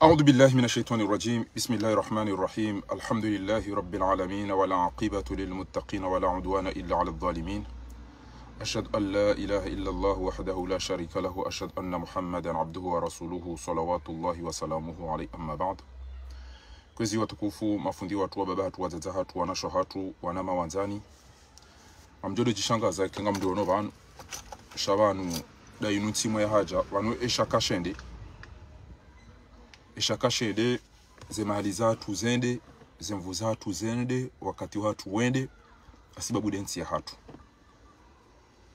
أعوذ بالله من الشيطان الرجيم. بسم الله الرحمن الرحيم. الحمد لله رب العالمين والعاقبة للمتقين ولا عدوان إلا على الظالمين. أشهد أن لا إله إلا الله وحده لا شريك له. أشهد أن محمدا عبده ورسوله صلوات الله وسلامه عليه. أما بعد. Kwezi watukufu, mafundi watu wa baba hatu wazaza hatu wanasho hatu wanama wanzani. Amjodo jishangaza kenga mdono vanu shabanu da inuti mwe haja wanu eshaka shende zemahali zatu zende zemvu zatu zende wakati watu wende asibabu densi ya hatu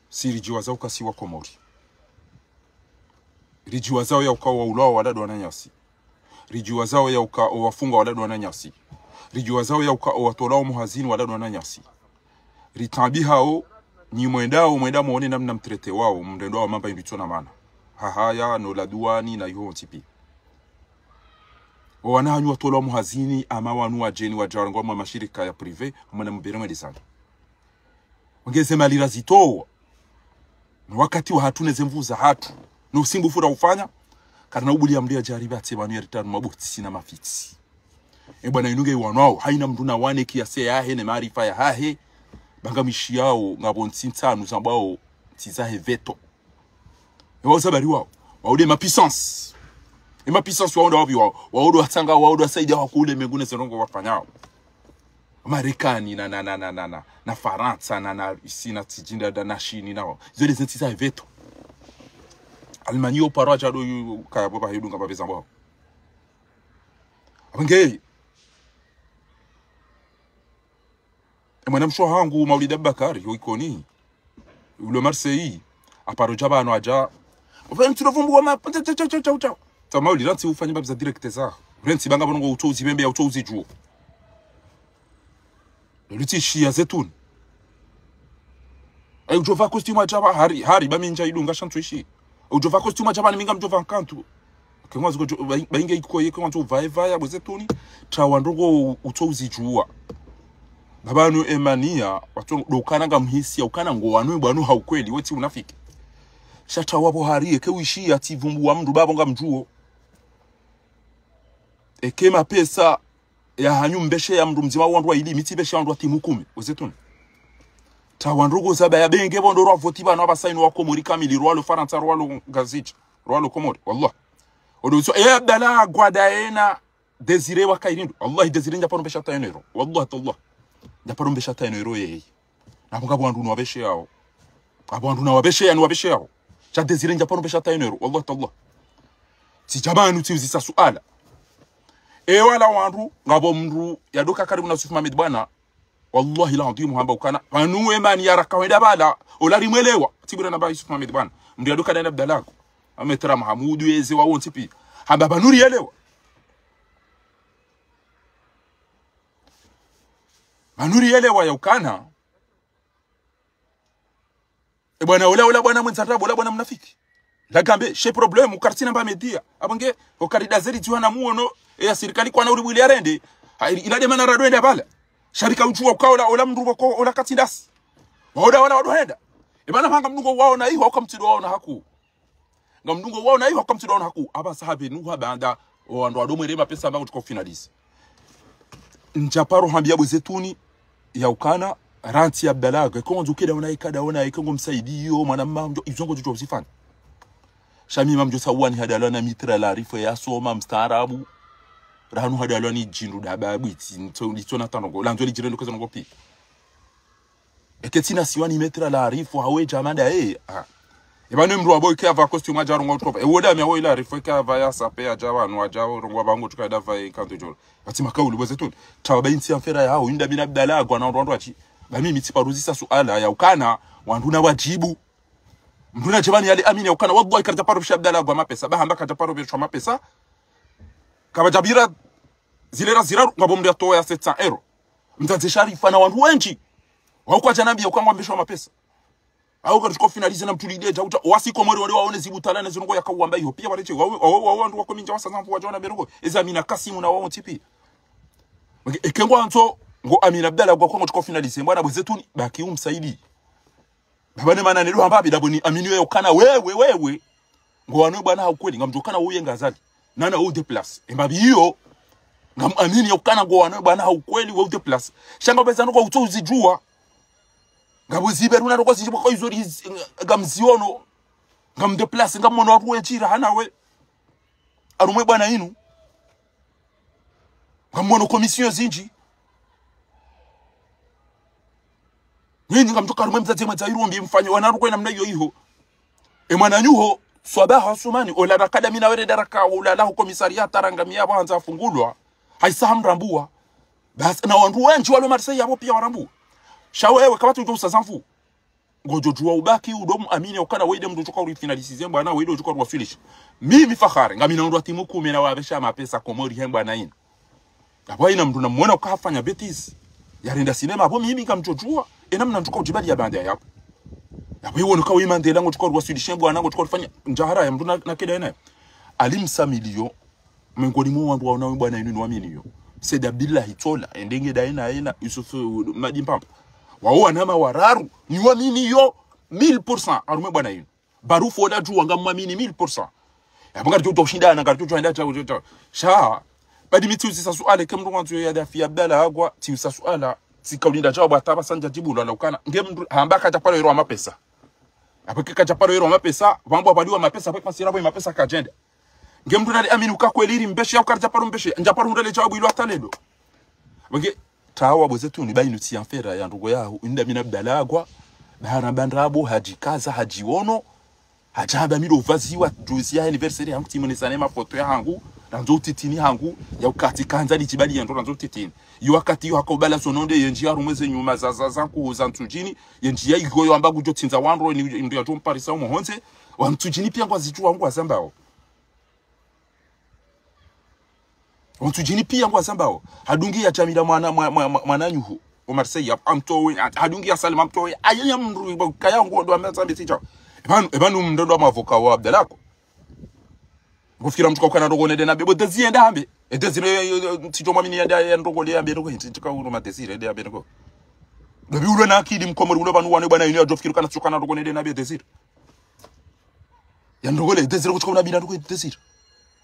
si rijiwa zao kasi wa komori rijiwa zao ya ukawa ulao wadadu wananyasi rijiwa zao ya uka wafunga wadadu wananyasi rijiwa zao ya uka watolao muhazini wadadu wananyasi ritambi hao ni mwenda muone namna mtrete wao mndendo wa mamba inditona mana hahaya no laduani na yuho tipi wanahanywa watolao muhazini ama wanu wajeni wajarangwa mwa mashirika ya prive mwana mbere mwedizani ongeze malira zitoa na wakati wa hatune zemvuza hatu no simbu fura ufanya karna ubuli ya mlia jariba tebanu ya ritanu mabuti na mafiti bwana inunge wanao haina mduna wane kiase yahe ne maarifa ya hahe bangamishi yao ngabonti ntanu zambao tizahe veto sabari wao waude mapuissance mapuissance waonda wapi wao waudo watanga waudo wasaidia wakule mengune zerongo wafanyao Marekani na Faransa na isina tijinda da nashini nao zole zentizahe veto Almanio paraja do yu kaya baba hidunga babeza mbao abangei mwana msho hangu Maulid Abubakar yoikoni ule Marseille aparoja bano aja ofem tulovumbu ma cha ta Maulid ranti ufanya babza direct za renti banga bongo utozi bembe ya utozi juo luti shia zetun ay ujova costume aja hari ba minja idunga shantuishi ujova costume aja bani minga mjova kantu kengwazi go bainga ikoye kwantu vai bozetuni trawandongo utozi juwa Babanu emania watu dokana mhisi ukana ngo wanu bwanu haukweli weti unafiki shata wabo hariye ke wishi ati vumbu wa mndu babo ngamjuo ekema pesa ya hanyu mbeshe ya mndu mzima wandu wa ili mitibeshe wandu wa timu 10 uzetuni tawandrugo zaba ya benge bondo ro voti bana abasaino wa komori kamili rwalo faransa rwalo gazich rwalo komori wallah odozo bala gwadaena desire wa kairindu allah desire nja pano shata enero wallah tallah Japarumbe shata enero yeye. Napunga bwandu no wabeshe yao. Abwandu na wabeshe ya no wabeshe yao. Cha desire njaparumbe shata enero wallah tallah. Si jamanu tiuzisa suala. Wala wandu ngabo mndu yadoka karibu na Yusuf Mohamed bwana. Wallahi la ndimu hamba ukana. Anuwe mani yaraka wenda bala. Olari mwelewa. Tibura na ba Yusuf Mohamed bwana. Mndu yadoka na Abdalako. Ametra Mahamudu yeze wa wonti pi. Hamba banuri yelewa. Manuri yelewa ya ukana bwana ula bwana mwenzarabu ula bwana mnafiki lagambe she problem ukartina mba media abange okarida zeri tuana muono ya serikali kwa na uribuli arende ilade mana radwenda bala sharika uchua ukaola ula mndu wako ula katindasi wauda wala wadohenda bana panga mnungo wao na hiyo wakamtido wao na haku ngamnungo wao na hiyo wakamtido wao na haku aba sahabe nuha banda wando wadomwe rema pesa mbangu tuko finalist njaparo hambia bwezetuni ya ukana ranti ya Abdalaga kwa nzukida unaikada ikongo msaidio mwana mamjo izongo jojo usifani shami mamjo sawani hadalana mitra la rifo ya soma mstaarabu ranu hadalani jindu da babiti ntona tanongo lanzo lijirendo kaza ngo pi eketina siwani mitra la rifo hawe jamanda ebane mru aboy kava costume aja rongo topa woda mi awo ila rifo kava ya sape aja wanu aja rongo bango tukada vai kanto joro ati makaulu bozetun taba inti amfera yao inda bin Abdalaga na ndo achi ba mimi tiparuzisa suala ya ukana wandu na wajibu mnduna jabani yale amini ya ukana wallahi karja paro bi Abdalaga mapesa ba hamba karja paro bi mapesa kaba jabira zilera ziraru ngabombe atoa ya 700 euro mtanze sharifa na wandu wengi wako janambia ukangwa mbisho mapesa au kwa finalize na mtulide jauta wasiko mwori wale waone zibutalana zinongo yakawamba hiyo pia waleche wao wandu wako minja wasanzampu wajona berongo ezamina kasimu na wao tipi ekengwa anto ngo Amina Abdalaga kwa ngo finalize bwana bwezetuni baki umsaidi babane mana nelo hamba bidaboni amini wewe ukana wewe ngo wanu bwana ukweli ngamjokana uye ngazali nana au de place embabi hiyo ngamamini yokana go wana bana ukweli wa de place shanga bezana ko utozijua ngabo ziberuna roko zijibo ko izori ngamziono ngam de place ngamono watu wechira hanawe arumwe bwana inu ngamono commission zinji nini ngamtoka arumwe mzazi mwazairu mfanye wanaruko namna hiyo hiyo mwana nyuho swabaha sumani ola academy na were daraka ola la komisaria tarangamia banza afungulwa haisa hamrambua basi na wandu wengi wale Marseille hapo pia warambu shawewe kama tu usasanfu ngojojua ubaki udomu amini ukana weide mtu choka finalisize bwana weide choka finish mimi fahari ngamina ndo timu 10 na wabesha mapesa komori hemba na ina hapo ina mtu namuona ukafanya betis yarenda sinema hapo mimi kamjojua namna mtuko jibali ya bande hapo hapo hiyo nuka wewe mandela ngo choka Swedish bwana ngo choka fanya njahara ya mtu na kile naye alimsa milio mengoni mwa wandu waona bwana inu nuamini hiyo Said Abdullah Tola endenge daina ina Yusufu Madimpampa wao anama wararu niwamini hiyo 1000% arume bwana inu barufu oda tu wangamwamini 1000% yabanga tu toshindana ngari tu enda cha sha badi mituzi sasuale kemru wanzu ya dafi Abdallah agwa ti sasuala sikaulinda chao bataba sanja jibulo na ukana ngemru hambaka chapalo yero mapesa apakika chapalo yero mapesa wambo abaliwa mapesa kwa sirabo mapesa kajenda ngemdu nali amini ukakweliri mbeshe yakari chapalo mbeshe njapalo ndele chabu ilo atalelo bange tawa bozetu ni bayinu ti enfera ya ndugo yaho inda mina Abdalagwa bahana bandrabo hajikaza hajiono hajaba milo vaziwa juzi ya anniversary yangu timone sanema foto ya hangu nanzo titini hangu ya ukati kanza lichibali yando nanzo titini yu wakati yu hakobala sononde yenji ya rumweze nyuma za kuzantujini yenji ya igoyo ambagu jo tinza wandro ndu ya jom parisa umuhonze wantujini pia ngwa zitu wangu wazambao wantujini pia ngwa zambao hadungi ya chamila mwana nyuhu o Marseille amtowe hadungi ya Salma amtowe ayenya mru kaya ngo ndo amazambe ticha ebanu mndondo wa mavoka wa Abdalako ngofira mtuka kana ndogo nede na bebo dezienda hambe edezire ticho mwamini ya ndogo le ambe ndogo hintika uro madesire ende ambe ndogo dobi ulo na akidi mkomori ulo banu wane bwana yini ajofikira kana ticho kana ndogo nede na be desire ya ndogo le desire kuchukua na bina ndogo desire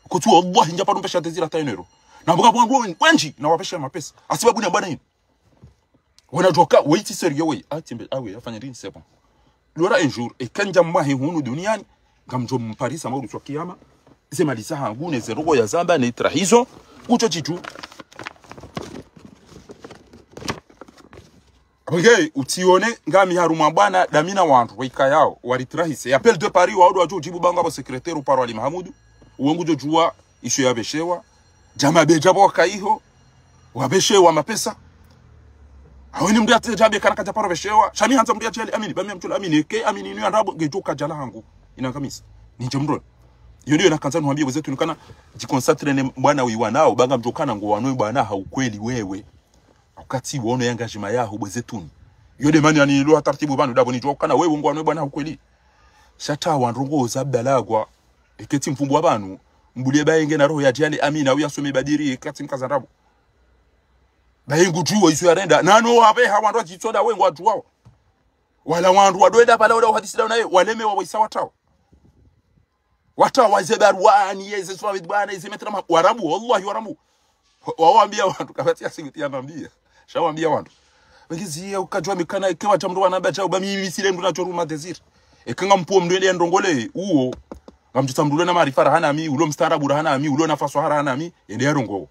kutu wallahi njapa mpesha desire tainero na mboga bwangu wenji na wapesha mapesa asibabu ni bwana yini wanajoka waiti serio we atimbe awe afanya nini c'est bon lora un jour et kanja mwahi hunu duniani ngamjo mparisa mauru kwa kiyama sema lisa hangu ne zero ya zamba ne trahizo kucho chitu okay utione ngami haruma bwana damina wantu wika yao walitrahise appel de Paris wa odo jibu banga ba secrétaire au parole Mahamudu uongo jojua isho ya beshewa jama beja boka hiyo wabeshewa mapesa hawini mdia jabe kana kaja paro beshewa shami hanza mdia chali amini bamia mtula amini ke amini ni andabo ngetoka jala hangu inakamisa ninje mro hiyo ndio nakanza nuambie wezetu nikana jiconcentre ne bwana wiwa nao banga mjokana ngo wanwe bwana haukweli wewe wakati uone engagement yao wezetu hiyo de mani anilo taratibu banu dabo nijokana wewe ngo wanwe bwana haukweli shata wanrongo za Abdalagwa eketi mfumbu wabanu mbulie baenge na roho ya jali amina au yasome badiri kati mkazarabo baingu juwa isu yarenda nano wabe hawandu ajitsoda wengu ajuwao wala wandu wadoeda pala oda hadisida naye waleme wa waisa watao wazebarwani yeze swa bidbana yeze metra warabu wallahi warabu waambia watu kafatia singitia nambia shawaambia watu wengizi ukajua mikana ikiwa tamdo wanamba cha mimi sile ndo nachoruma desir ekanga mpuo mndende ndongole uo ngamjuta mdule na maarifa hana mi ulo mstarabu hana mi ulo nafasi hana mi ende yarongo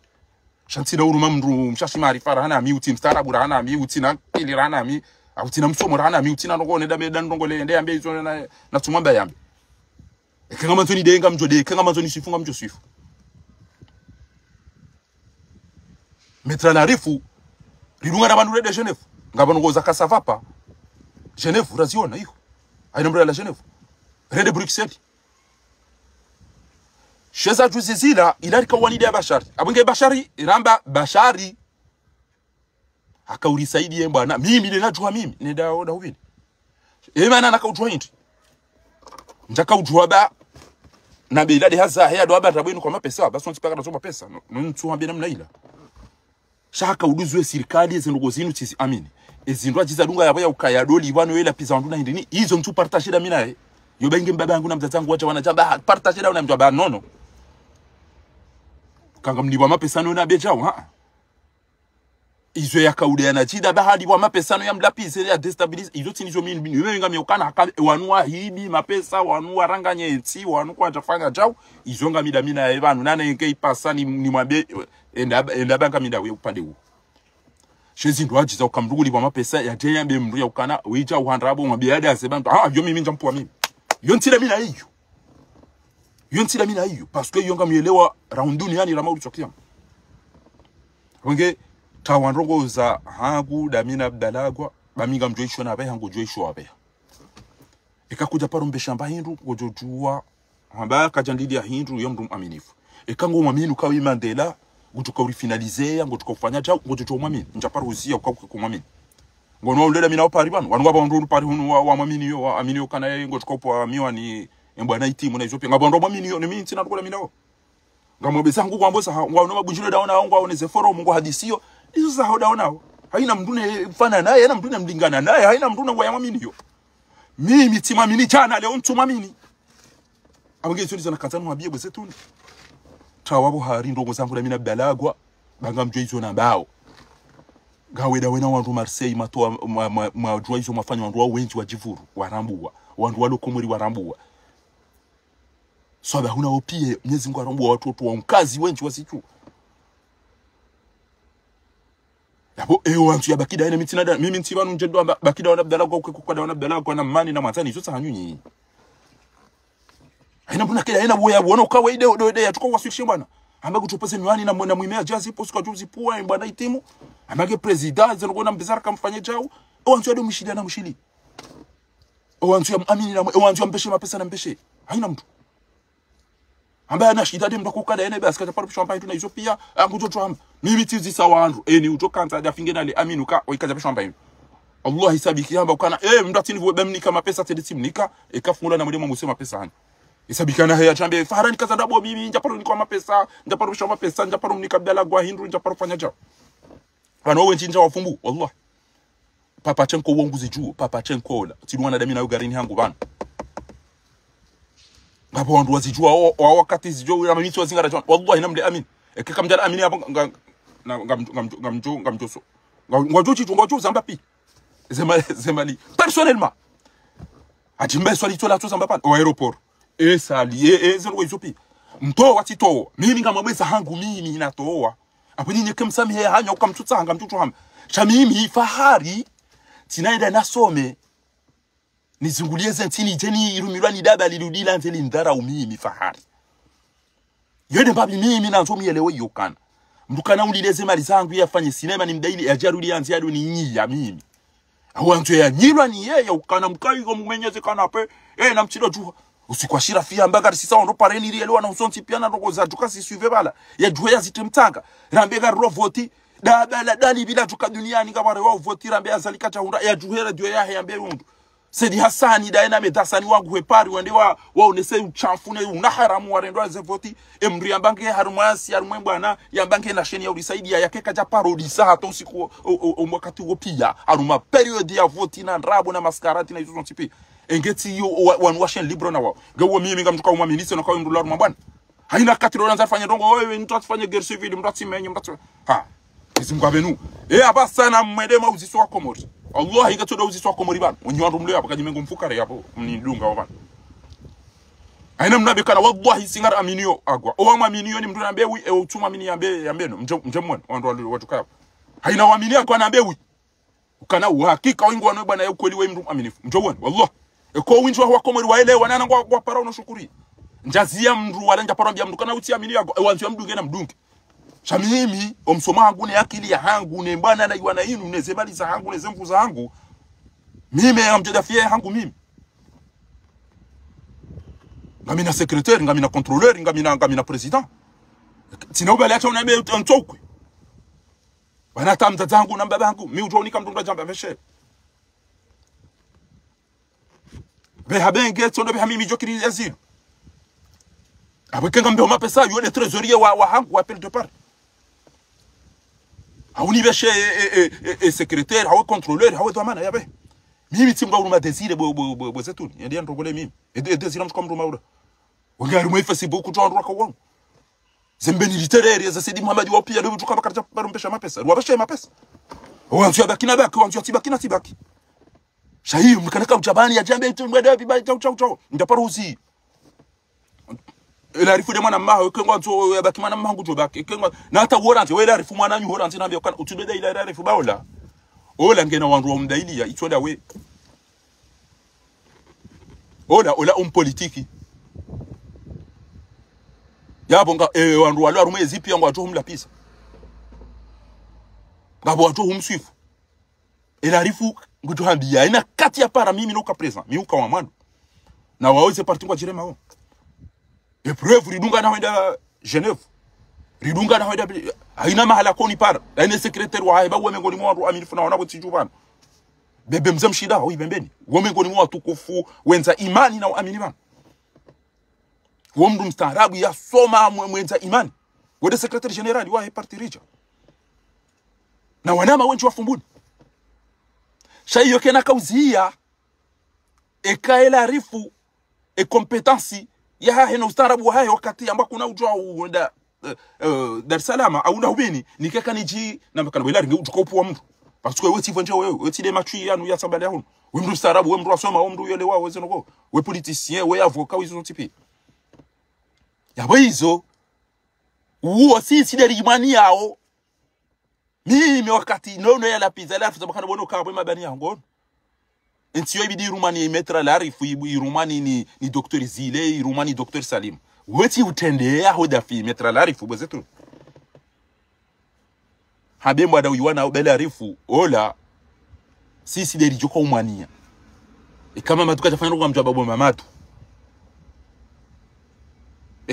shantina uruma mndu mshashi maarifa hana mi uti mstarabu hana mi uti na kili hana mi uti na msomo hana mi uti na ndongole nda medan ndongole ende ambe izo na tumwamba yambe ekanga manzoni denga mjode ekanga manzoni sifunga mjo sifu metra narifu rirunga na bandu de Genève ngabano goza kasavapa Genève raziona hiyo aina mbele la Genève rede Bruxelles sheza juzizila ilarika wanide ya Bashari abunge Bashari iramba Bashari akauri saidi bwana mimi ninajua mimi nenda oda ubini maana nakaujua hindi njaka ujua ba na biladi haza hea do abata bwinu kwa mapesa basi ntipaka nasoma pesa mtu ambia namna ila shaka uduzwe serikali ezindugo zinu tisi amini ezindwa jiza dunga yabaya ukayadoli bwana wela pizza nduna ndini hizo mtu partage da mina yo bengi mbaba yangu na mzazangu wacha wanajamba partage da una mtu ba nono kanga mnibwa mapesano na bejao ha izo yakaude na chida bahadi bwa mapesano ya mlapise ya destabilize izo tinizo mini wenga miokana wanua hibi mapesa wanua ranganye eti wanu kwa jafanya jao izo nga midamina ya evanu nana yenge ipasa ni mwabe enda banga midawe upande huu shezi ndo ajiza ukamruguli bwa mapesa ya jenya mbe mru ya ukana wija uhandrabo mwabiada ya sebantu yo mimi njampuwa mimi yontila mina hiyo yontila mina hiyo paske yonga mielewa raunduni yani rama ulichokia wenge tawanrongo za hangu damina abdalagwa baminga mjoisho na abe hangu joisho abe ikakuja paro mbeshamba hindu ngojojua hamba kajandidi ya hindu yomru aminifu ikango mwaminu kawi Mandela ngutuka uri finalizea ngutuka ufanya jao ngojojo mwamini njaparo uzia ukakuke kumwamini ngono uleda mina opari banu wanu waba wandu pari hunu wa mwamini yo wa amini yo kana ye ngotuka upo miwa ni mbwana itimu na izopia ngabando mwamini yo ni mimi ntina tukula mina ho ngamobesa ngu kwambosa ngawano mabunjule daona ngawoneze forum ngo hadisiyo izo za hodaona haina mdune mfana naye haina mdune mlingana naye haina mdune ngo yamamini yo mimi timamini jana leo ntumamini abangezi tuli zana kazanu mabie bwezetuni tawabo hari ndongo zangu na mina balagwa banga mjoizo na bao gaweda wena wandu Marseille matoa mwajoizo mafanya wandu wa wenji wa jivuru warambua wandu wa lokomori warambua soba huna opie Mwenyezi Mungu arambua watoto wa mkazi wenji wasichu yabo wantu ya bakida ina mitina mimi ntiba nunjedo bakida wana balagwa kwa wana balagwa na mani na matani zosa hanyunyi haina mbona kila haina boya bona ukawa ide ya tukwa switch bwana ambaye kutopesa nywani na mwimea jazi post kwa juzi pua bwana itimu ambaye president zalikuwa mbizara kamfanye jao wantu ya mshili na mshili wantu ya amini na wantu ya mpeshe mapesa na mpeshe haina mtu ambaye anashida dem ndakukada ene basi kaja parupisha champagne tuna hizo pia angutoto mimi tizi sawandu ni utokanza ajafinge nale aminuka oikaja champagne Allah hisabiki hamba ukana mndatini vwe mnika mapesa tediti mnika ikafungula na mwalimu musema pesa hani isabikana haya chambe farani kaza ndabo mimi njaparo ni kwa mapesa njaparo bisha mapesa njaparo mnika bela gwa hindu njaparo fanya jao bana wewe njinja wafumbu wallah papa chenko wonguzi juu papa chenko la tidwana dami na ugarini hangu bana ngabo wandu wazijua wakati zijua ya mimi wazingara jana wallahi namde amin ekeka mjala amini hapo ngamjoso ngojochi tungojo zamba pi zemali personnellement ajimbe swali tola to zamba pa au aéroport sali zero izopi mto watito mimi ngamabweza hangu mimi natoa apo nyinyi kemsamihe hanya ukamtutsanga mtutu hama cha mimi fahari tinaenda nasome nizungulie zentini jeni irumirani daba liludila nzeli ndara umimi fahari yede babi mimi nanzo mielewe yokana mdukana ulileze mali zangu yafanye sinema ni mdaili ajarudi anzi adu ni nyi ya mimi awanzo ya nyirwa ni yeye ukana mkaiko mumenyeze kana pe na mchido jua usikwashira fia mbaga sisa ndo pareni rielewa na usonti piana ndo za tukasi suive bala ya jua ya zitemtanga rambega rovoti daba dali bila tuka duniani kama rewa voti rambega zalika cha hunda ya juhera jua ya yambe undu Sedi Hasani daena medasani wangu hepari wende wa unese uchamfune unaharamu warendo za voti emri yambange harumasi harumwe yambange na sheni ya ulisaidi ya keka ja parodisa hata usiku wakati wopia haruma period ya voti na rabo na maskarati na hizo ntipi engeti yo wanwashen libro na wao gawo mimi ngamtuka umamilisi na kwa ndula mabwana haina katiro nanza fanya ndongo wewe mtu atafanya guerre civile mtu atimenye mtu izingwabenu abasa na mwedema uziso wa komori Allah ingatoda uziso wa komori bana unyiwandu mleo hapa kajimengo mfukare hapo mnidunga wa bana aina mnabe kana wallahi singara aminio agwa o wa aminio ni mtu nambe wi utuma amini yambeno mjemwana wandu watu kaya haina waamini agwa nambe wi ukana uhakika wingu wanwe bana ukweli wewe mtu aminifu mjomwana wallah ko winjwa wa komori waelewa nana kwa para unoshukuri njazia mndu wala njaparambia mndu kana uti amini agwa wanzu mdunge na mdunge Shamimi omsoma hangu ne akili ya hangu ne bwana na iwana inu ne zemali za hangu ne zemfu za hangu mimi amjadafia hangu mimi ngamina secrétaire ngamina contrôleur ngamina président tina ubali acha unabe ntokwe bana tamza zangu na baba hangu mimi utonika mtunga jamba veshe be habenge tsondo be hamimi jokiri yazil abwe ngambe mapesa yo le trésorier wa hangu appel de part hauni beshe secrétaire hawe contrôleur hawe domana yabe mimi timba uruma desire bo zetuni ndia ndogole mimi desire mtu kama uruma ura wangari mu Facebook tu androka wangu zembeni literaire za Saidi Muhammad wa pia ndio tukaba katika barompesha mapesa ruwabashe mapesa wanzu bakina baki wanzu tibaki shahi mkanaka ujabani ya jambe tumweda biba chau ndaparuzi ela rifu de mwana maho kengwa nzo ya baki mwana mahangu jo baki kengwa na hata worante wela rifu mwana nyu worante nambia kana utudeda ila rifu baola ola ngena wandu wa mdaili ya itwada we ola politiki yabo nga wandu walo arume zipi yangu atu humla pisa ngabo atu humswifu ela rifu ngutu handia ina kati ya para mimi nuka present miuka wa mwandu na waweze parti kwa jirema wao epreuve ridunga na wenda Genève ridunga na wenda haina mahala koni para ene secrétaire wa haiba wame ngoni mwa amini funa wana botiju bana bebe mzamshida oi bembeni wame ngoni mwa tukufu wenza imani na amini bana wamdu mstaarabu ya soma mwenza imani wede secrétaire général wa parti rija na wanama wenji wafumbuni shaiyo kena kauzia ekaela rifu kompetensi ya hahe na ustaarabu wa hahe wakati ambako kuna ujua uenda Dar es Salaam au na ubini nikeka niji na makana wela ringe utukopu wa mtu parce que wewe tivanje wewe weti de machui yanu ya sabale hunu wewe mtu ustaarabu wewe mtu asoma wewe mtu yele wao wewe noko wewe politicien wewe avocat wizo tipi ya hizo uo sisi de rimani yao mimi wakati nono ya la pizza la fuza bakana bono ka bwe mabani yango entiyo ibidi rumani metra la rifu ibu rumani ni Dr Zile rumani Dr Salim weti utendea hoda fi metra la rifu bozetu habembo ada uiwana obele rifu ola sisi de rijoko umania kama matuka tafanya ngo mjaba bo mamatu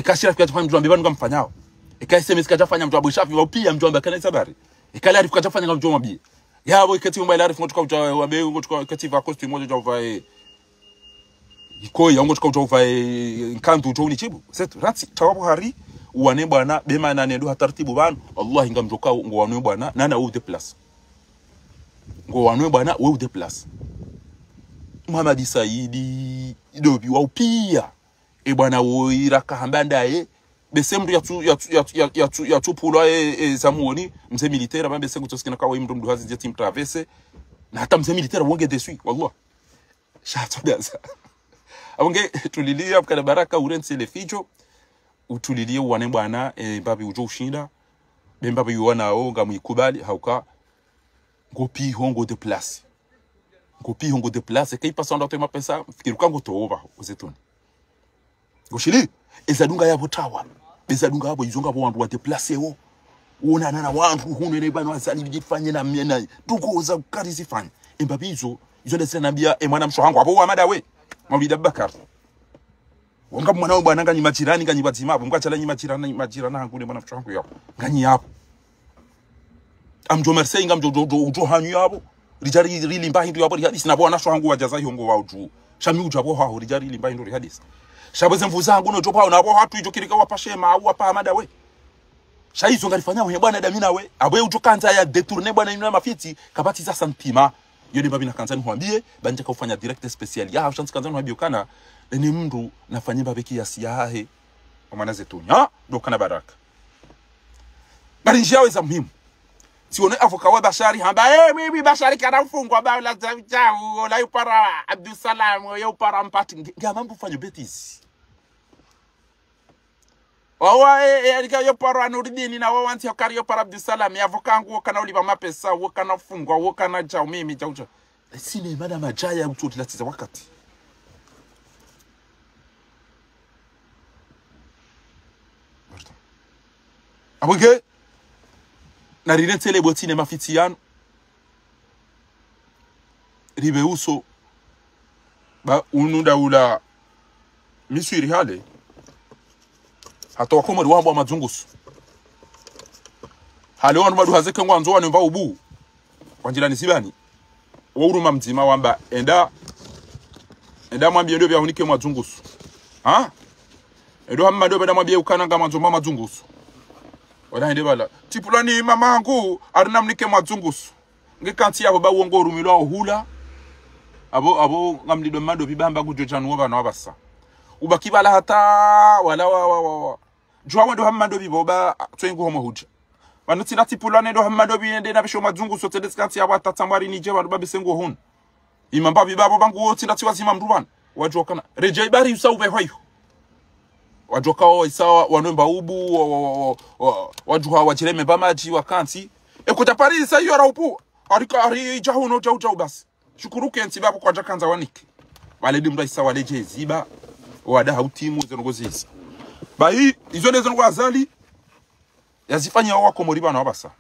kashira fika tafanya mjomba banu kamfanyao SMS kajafanya mjomba shafi wa pia mjomba kana sabari ikala rifu kajafanya ngo mjomba bi yabo ikati mba arifu ngotuka uja wabe ngotuka ikati va costume moja jova iko ya ngotuka uja va nkantu uja unichibu setu rati tawapo hari uwane bwana bema na nendo hataratibu bana Allah ngamjoka ngo wanwe bwana nana u de place ngo wanwe bwana u de place Muhammad Saidi idobi wa pia bwana wo iraka hambanda besemru ya tu pulo zamuoni mzee militaire ba bese kutosikana kwa mtu mdu hazi team traverse na hata mzee militaire wonge desui wallah shato daza abonge tulilia kana baraka urense le fijo utulilie wane bwana babi ujo ushinda bembabi yuona o ngamikubali hauka ngopi hongo de place kai pasando tema pesa fikiruka ngotoba uzetoni goshili ezadunga ya botawa bezadunga abo izonga bo wandu wa deplace wo wona nana wandu hunene bana wasali bijifanye na mena tukoza kari sifanye embabizo izo ndese nambia mwana mshohangu abo wa madawe mabida Bakar wonga mwana wa bwana ngani machirani ngani batima abo ngachala nyi machirana hangu ne mwana mshohangu yapo ngani yapo amjo Marseille ngamjo ujo hanyu yabo rijari rilimba hindu yabo hadisi na bwana mshohangu wajaza yongo wa uju shami ujabo ha rijari rilimba hindu hadisi shabaze mvuza hangu no topa na abo hatu ijo kirika wapashema au apa madawe shaizo ngalifanya we bwana damina we abwe utukanza ya detourner bwana ina mafiti kabati za santima yoni babi na kanzani huambie banje kufanya direct special ya chance kanzani huambie kana ni mndu nafanyia babeki ya siahe mwana zetunya ndo kana baraka bali njiawe za muhimu sione avoka wa Bashari hamba mimi Bashari kana mfungwa ba la chao la yupara Abdul Salam yo para mpati ngamambo fanya betis wawa alika yo para anuridini na wawanti yokari yo para Abdul Salam ya avoka ngo kana uliva mapesa wo kana fungwa wo kana chao mimi chao sine madam ajaya ututi latiza wakati abonge na rinetele botine mafitiano ribe uso ba ununda ula misiri hale hata wakoma ruwabo amazungusu hale wanu badu hazeke ngwanzo wanu mba ubu wanjila nisibani wuruma mzima wamba enda mwambie ndio bya hunike mazungusu edo hamma ndio bada mwambie ukana nga manzoma mazungusu wala hende bala tipulani mamangu arinamnike mazungusu ngekanti yabo ba wongo rumilo hula abo ngamlido mando bibamba kujo chanu bana wabasa ubakibala hata wala jwa wendo hamando bibo ba twengu homo huja banuti na tipulane ndo hamando biende na bisho mazungu sote deskanti aba tatamari nije ba bisengo hun imamba bibabo bangu woti ndati wazima mruban wajwa kana rejai bari usaube hoyo wajwa kao isawa wanomba ubu wajwa wajireme bamaji wakanti ekuta Paris sa yora upu ari jahuno jau basi shukuru kenti babo kwa jakanza waniki wale dimda isawa leje ziba wada hautimu zenogozisa bayi izo nezo ngo azali yazifanya wako muri bana wabasa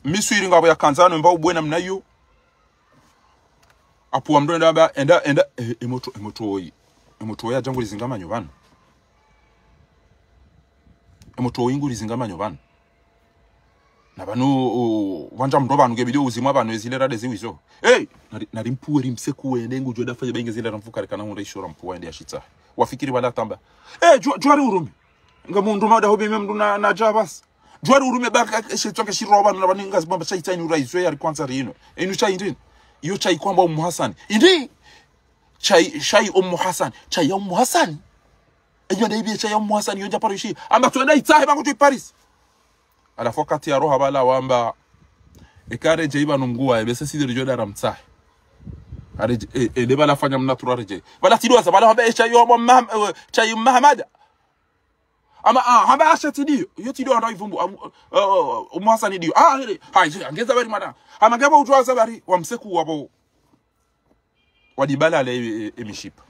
miswiri ngabo ya kanzano mba ubwena mnayo apu amdo ndaba enda emoto ya jangu lizingamanyo bana emoto ingu lizingamanyo bana na banu wanja mdo banu gebidio uzimwa banu ezile rade ziwizo nari mpuwe rimseku ende ngu joda fanya bengi zile ramfuka kana ndo ishora mpuwe ende ashita wafikiri bala tamba jwari urume ngamundu mada hobe memdu na jabas jwari urume baka shitoke shiroba na baninga zibamba chaitani uraizo yari kwanza rino enu chai ndini iyo chai kwamba Hassan indi chai Hassan chai Hassan ejo ndaibi chai Hassan yo japaro shi amba twenda itahe bangu tu Paris ala fokati ya roha bala wamba ekare jeiba nungua ebese sidiri joda ramtsahe are de bala fanya mnatura reje bala tidwa bala haba chai Muhammad ama haba ashati dio yo tidio ndo ivumbu Hassan dio angeza bari mada ama ngaba utwaza bari wamseku wabo wadibala le emishipa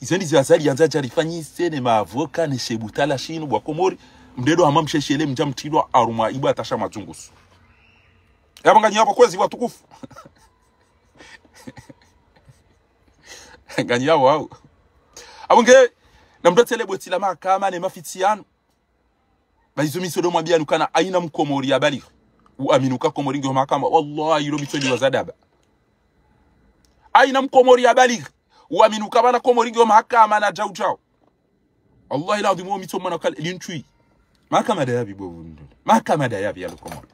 izendi zazali yanza jarifanyi sene maavoka ne shebutala shinu bwa komori mdedo hamamsheshele mjamtilwa aruma iba atasha mazungusu yabanga nyapo kwezi watukufu nganya wao abunge namdotele bwetila makama ne mafitiano baizo misodo mwambia nukana aina mkomori ya bali uaminuka komori ngo makama wallahi ilo mitoni wazadaba aina mkomori ya bali uaminuka bana komori ngo makama na jau Allah ila dimu mitoma na kal lintui makama da yabi bovundo makama da yabi yalo komori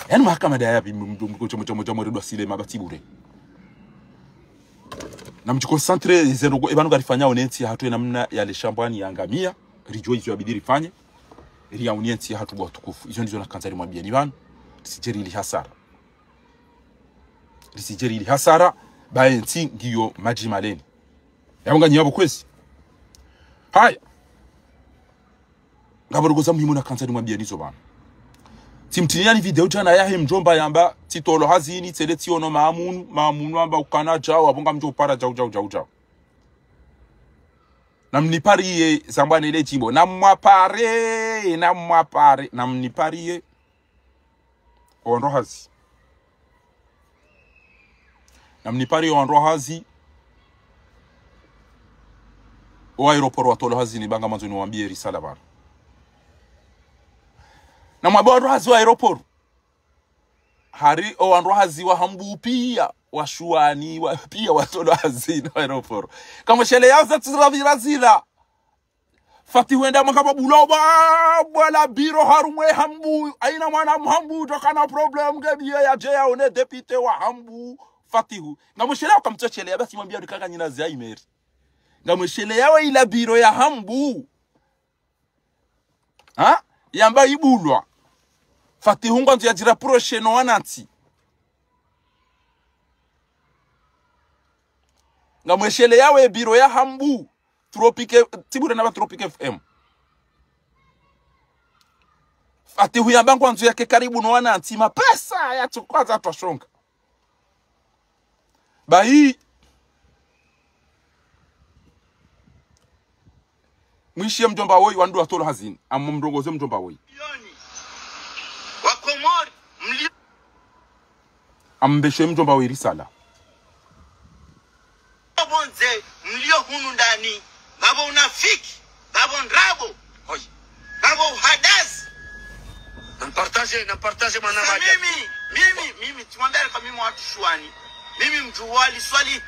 yani makama da yabi mdumko chomo ndo sile mabatibure na mjikoncentre zero ebanu garifanya onenti hatu namna ya le shambani ya ngamia rijo hizo abidiri fanye ria onenti hatu bwa tukufu hizo ndizo nakanzali mwambia ni bana risijeri ili hasara baenti ngiyo maji maleni yabanga nyabo kwezi haya ngabarugoza muhimu nakanzali mwambia nizo bana timtiniani video jana yahe mjomba yamba titolo hazini teleti ono maamunu amba ukana jao abonga mjo para jao namnipariye zambani ile jimbo namwapare namnipariye onrohazi o aeroport wa tolo hazini banga manzo ni wambie risala bana na maboro hazi aeroport hari o andro hazi wa hambu pia wa shuani wa pia watolo hazi na aeroport kama shele yao za tuzira fati huenda makaba buloba wala biro harumwe hambu aina mwana hambu tokana problem gebia ya jea one deputy wa hambu fatihu ngamo shele akamtoa shele ya basi mwambia dukanga nyina za imeri ngamo shele yao ila biro ya hambu yamba ibulwa fatihunga nzu ya jira prochaine wananti ngamweshele yawe biro ya hambu Tropique tibure na Tropique FM fatihu yamba nzu yake karibu no wananti mapesa ya tukwaza twashonga bayi mwishie mjomba woi wandu atolo hazini amumrongoze mjomba woi wakomori ambeshe mjomba woi risala bonze mlio hunu ndani babo unafiki babo ndrabo hoi babo hadas na partage manama mimi tumwambia kwa mimi watu shwani mimi mtu wali swali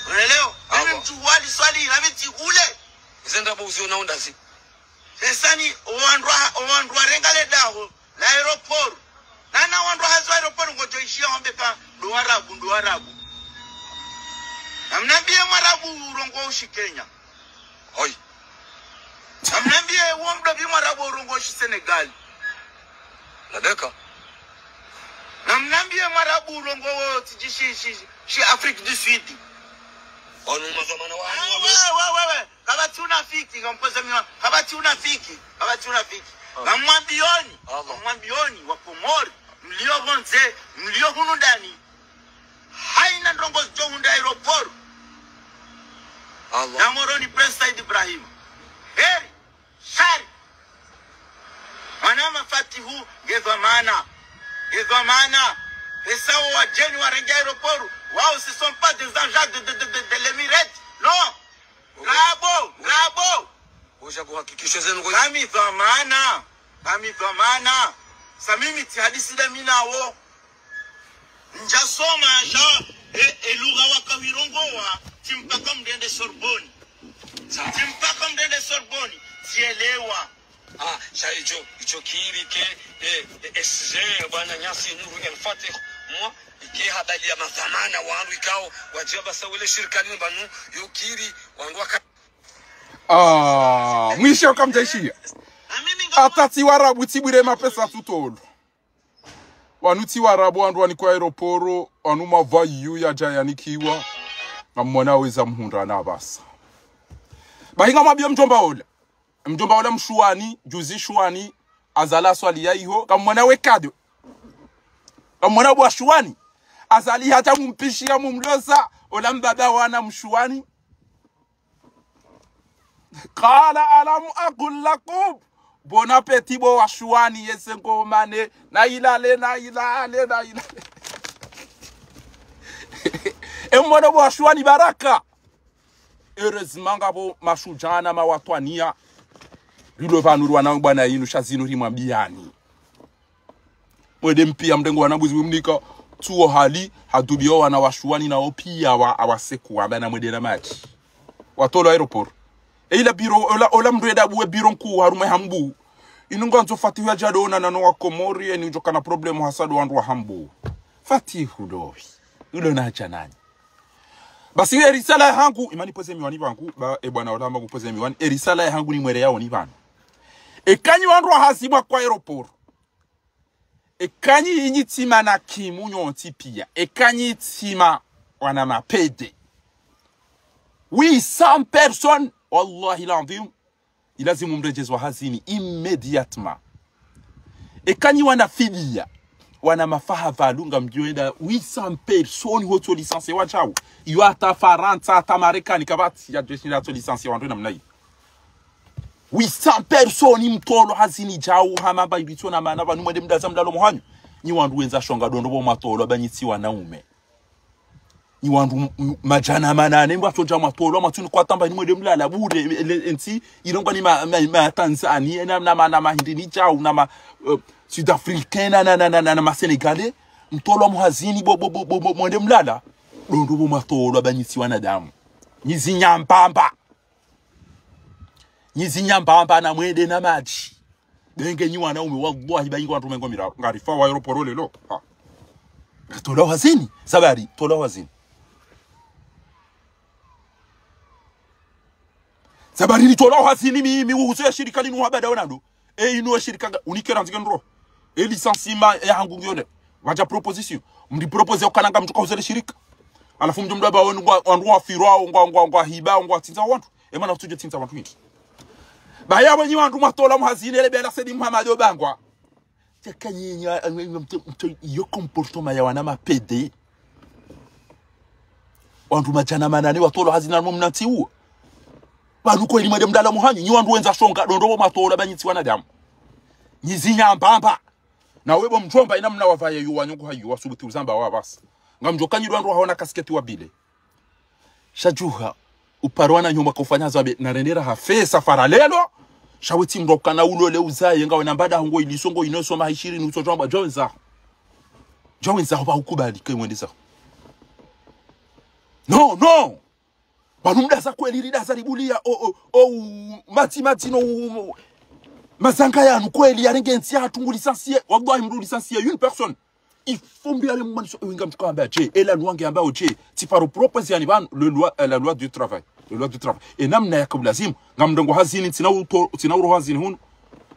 unaelewa mimi mtu wali swali na miti ule zenda bozi unaunda si sesani oandwa rengale daho la aeroport nana wandwa hazo aeroport ngojo ishia ombe pa ndo arabu amnambie marabu urongo ushi Kenya Hoi. Amnambie uomdo bimara borongo shi Senegal. Nadeka. Namnambie marabu urongo tijishi shi Afrique du Sud. Onu mazamana wewe. Kabati unafiki ngampoza miwa. Kabati unafiki. Ngamwambioni wa Komori mlio bonze, mlio hunu ndani. Haina ndongo johunda aeroport. Allah. Namoroni Prince Said Ibrahim. Heri, shari. Manama Fatihu gezwa maana. Et ça wa jeni wa renga aéroport. Waouh, ce sont pas des agents de l'Émirat. Non. Bravo. Oja kuhakikisha zenu kwa kami dhamana. Samimi tihadisi da minawo. Njasoma lugha wakawirongowa timpaka mdende Sorbonne. Sielewa. Icho kiri ke SG bwana Nyasi Nuru El-Fatih mwa ke habali ya mathamana wangu ikao wajaba sawile shirikani banu yukiri wangu waka mwisho kamtaishia atati warabu tibure mapesa tutolo wanuti warabu wandu waniko aeroporo wanuma vayu ya jayanikiwa ngamona weza mhunda na basa bahinga mabio mjomba ola mshuani juzi shuani azala swali ya iho kamona wekado kamona bwa shuani azali hata mumpishia mumlosa ola mbaba wana mshuani qala alam aqul lakum bon appétit bo wa shuani yesengo mane na ilale emona bwa shuani baraka heureusement ngabo mashujana mawatwania Lilo vanuru wana bwana yinu shazinu rimwambiani. Mwede mpia mdengo wanabuzi mnika tuo hali hadubio wana washuani na opia awaseku wabana mwede na machi. Watolo aeroport. Ila biro ola mreda buwe biro mkuu harume hambu. Inungo anzo fatihu ya jado na nanoa Komori eni ujoka na problemu hasadu wandu wa hambu. Fatihu dohi. Ulo na chanani. Basi erisala ya hangu imani pose miwani vangu ba ebwana watamba kupose miwani erisala ya hangu ni mwere yao ni vanu. Ekanyi wandu wa hazibwa kwa aeroport. Ekanyi inyi tima na kimunyo ontipia. Ekanyi tima wana mapede. Oui, 100 personnes. Wallahi l'anvim. Ilazimu mrejezwa hazini immédiatement. Ekanyi wana fidia. Wana mafaha valunga mjoenda 800 personnes hoto lisansi wachao. Iyo ata Faransa ata Marekani kabati ya jesini ato lisansi wandu na mnai. 800 personnes mtolo hazini jao hamaba ibito na manaba numwede mdaza mdalo muhanyu. Ni wandu wenza shonga dondobo matolo banyiti wanaume. Ni wandu majana manane mbato ja matolo matuni kwa tamba ni mwede mlala bude enti ilongwa ni ma Tanzania na mahindi ni jao na Sud-Africain na Senegalais mtolo muhazini mwede mlala dondobo matolo banyiti wanadamu. Nyizi nyambamba na mwede na maji. Benge nyi wanaume wallahi bayingo wantu mengo mira ngarifa wa aeroport lelo. Tola hazini sabari tola hazini. Sabari ni tola hazini mimi uhusu shirika linu habada onando. Inu shirika unikera nzikendro. Licenciement ya hangu ngiyone. Waja proposition. Mdi propose okananga mtuka uzele shirika. Alafu mjomdo ba wandu wa firwa ngwa hiba ngwa tinza wantu. Emana tuje tinza wantu hiki. Baya wenyi wandu matola muhazini ele bela sedi Muhammad obangwa. Teka nyinya yo comportement ya wana mapede. Wandu majana manane watola hazina mumnati uo. Banu ko elimade mdala muhanyi nyi wandu wenza shonga dondobo matola banyiti wanadamu. Nyizinya mbamba. Na webo mjomba ina mna wavaye yu wanyugu hayu wasubuti uzamba wa basi. Ngamjokanyi wandu haona kasketi wa bile. Shajuha uparwana nyuma kufanya zabe na rendera hafe safara lelo shaweti mroka na ulole uzaye ngawe nambada ngo ilisongo inosoma 20 utojamba Jowenza ba ukubali ke mwendeza. No banumda za kweli lidaza libulia mati no mazanga yanu kweli yarengensi atungu licencier wagwa imru licencier une personne. Il faut bien le moment où il y a un peu de et la loi qui est un peu de tiparo propre c'est la loi du travail. loi du travail et namna ya kablazimu ngamndongo hazini tina uro hazini hunu